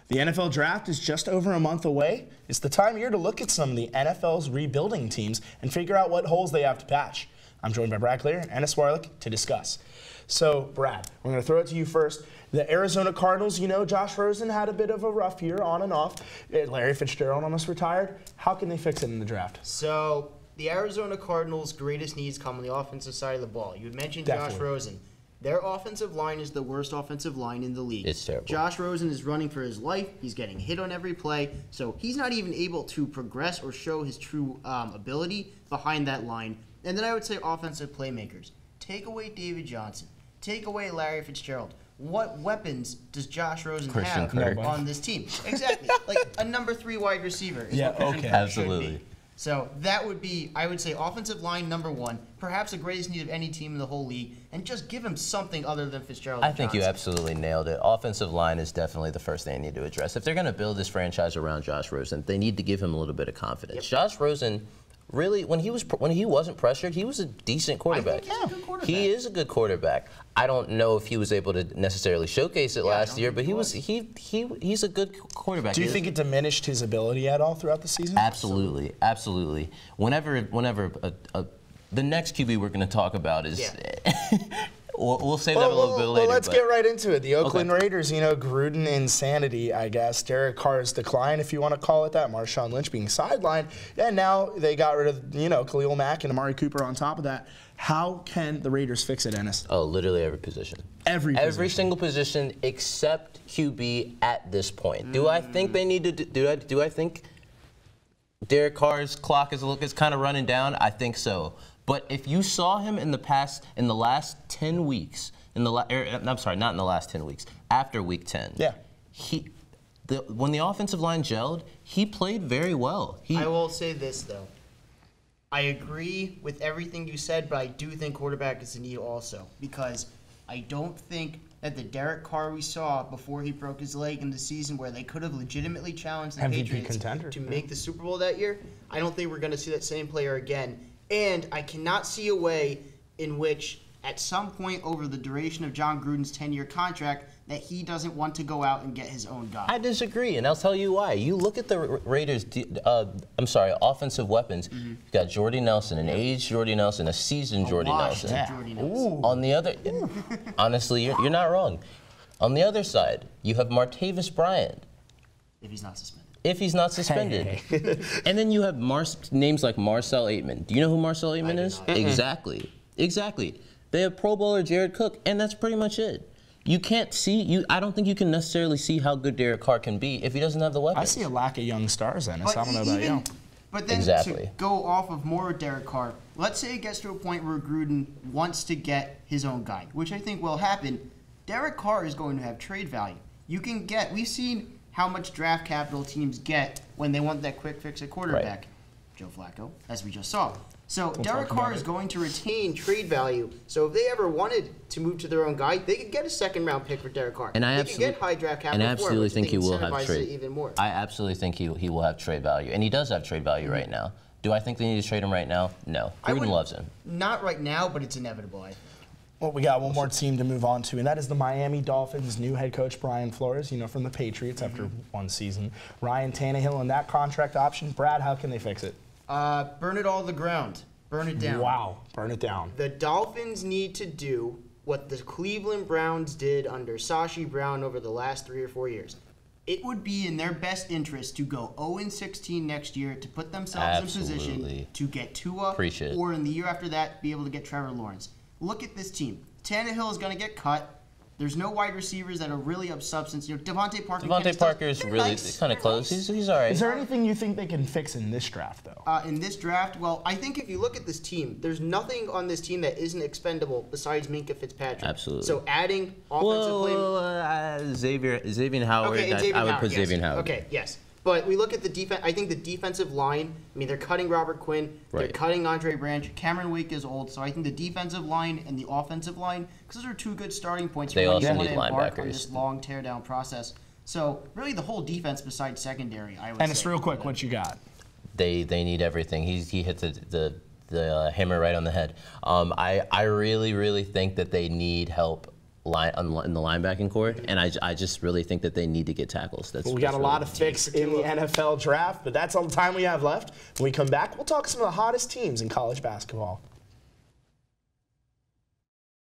The NFL draft is just over a month away. It's the time of year to look at some of the NFL's rebuilding teams and figure out what holes they have to patch. I'm joined by Brad Klier and Ennis Warlick to discuss. So, Brad, we're going to throw it to you first. The Arizona Cardinals, you know, Josh Rosen had a bit of a rough year on and off. Larry Fitzgerald almost retired. How can they fix it in the draft? So, the Arizona Cardinals' greatest needs come on the offensive side of the ball. You had mentioned Josh Rosen. Their offensive line is the worst offensive line in the league. It's terrible. Josh Rosen is running for his life. He's getting hit on every play. So he's not even able to progress or show his true ability behind that line. And then I would say offensive playmakers. Take away David Johnson. Take away Larry Fitzgerald. What weapons does Josh Rosen have on this team? Exactly. Like a number 3 wide receiver is what Christian Kirk should be. So that would be, I would say, offensive line number 1, perhaps the greatest need of any team in the whole league, and just give him something other than Fitzgerald. I think you absolutely nailed it. Offensive line is definitely the first thing they need to address. If they're going to build this franchise around Josh Rosen, they need to give him a little bit of confidence. Yep. Josh Rosen, really, when he wasn't pressured, he was a decent quarterback. I think he's a good quarterback. He is a good quarterback. I don't know if he was able to necessarily showcase it last year, but he's a good quarterback. Do you think it diminished his ability at all throughout the season? Absolutely, absolutely. Whenever the next QB we're going to talk about is. We'll save that a little bit later. Well, let's get right into it. The Oakland Raiders, you know, Gruden insanity, I guess. Derek Carr's decline, if you want to call it that. Marshawn Lynch being sidelined. And now they got rid of, you know, Khalil Mack and Amari Cooper on top of that. How can the Raiders fix it, Ennis? Oh, literally every position. Every single position except QB at this point. Do I think they need to do I think Derek Carr's clock is kind of running down? I think so. But if you saw him in the last 10 weeks, I'm sorry, not in the last 10 weeks, after week 10, when the offensive line gelled, he played very well. I will say this, though. I agree with everything you said, but I do think quarterback is a need also, because I don't think that the Derek Carr we saw before he broke his leg in the season where they could have legitimately challenged the Patriots to make the Super Bowl that year, I don't think we're going to see that same player again. And I cannot see a way in which, at some point over the duration of John Gruden's 10-year contract, that he doesn't want to go out and get his own guy. I disagree, and I'll tell you why. You look at the Raiders' offensive weapons. You've got Jordy Nelson, an aged Jordy Nelson, a seasoned Jordy Nelson. On the other, honestly, you're not wrong. On the other side, you have Martavis Bryant. If he's not suspended. If he's not suspended. And then you have names like Marcel Aitman. Do you know who Marcel Aitman is? Exactly. Exactly. They have Pro Bowler Jared Cook, and that's pretty much it. You can't see, I don't think you can necessarily see how good Derek Carr can be if he doesn't have the weapons. I see a lack of young stars, Ennis. I don't know about you. But then to go off of more of Derek Carr, let's say it gets to a point where Gruden wants to get his own guy, which I think will happen. Derek Carr is going to have trade value. You can get, we've seen how much draft capital teams get when they want that quick fix at quarterback. Right. Joe Flacco, as we just saw. So Derek Carr is going to retain trade value. So if they ever wanted to move to their own guy, they could get a second-round pick for Derek Carr. And they could get high draft capital. And I absolutely think he will have trade. Even more. I absolutely think he will have trade value, and he does have trade value right now. Do I think they need to trade him right now? No. Gruden loves him. Not right now, but it's inevitable, I think. Well, we got one more team to move on to, and that is the Miami Dolphins' new head coach, Brian Flores, you know, from the Patriots after one season. Ryan Tannehill and that contract option. Brad, how can they fix it? Burn it all to the ground. Burn it down. Wow, burn it down. The Dolphins need to do what the Cleveland Browns did under Sashi Brown over the last 3 or 4 years. It would be in their best interest to go 0-16 next year to put themselves in position to get Tua, or in the year after that, be able to get Trevor Lawrence. Look at this team. Tannehill is going to get cut. There's no wide receivers that are really of substance. You know, Devontae Parker is really kind of close. He's all right. Is there anything you think they can fix in this draft, though? In this draft, well, I think if you look at this team, there's nothing on this team that isn't expendable besides Minkah Fitzpatrick. Absolutely. So adding offensive play. Xavier Howard. Okay, I would put Xavier Howard. Okay, yes. But we look at the defense. I think the defensive line, I mean, they're cutting Robert Quinn. They're cutting Andre Branch. Cameron Wake is old. So I think the defensive line and the offensive line, because those are 2 good starting points. They also need linebackers. On this long tear-down process. So really the whole defense besides secondary, I would say. And it's real quick, what you got? They need everything. He hit the hammer right on the head. I really think that they need help in the linebacking core, and I just really think that they need to get tackles. We got a lot of picks in the NFL draft, but that's all the time we have left. When we come back, we'll talk some of the hottest teams in college basketball.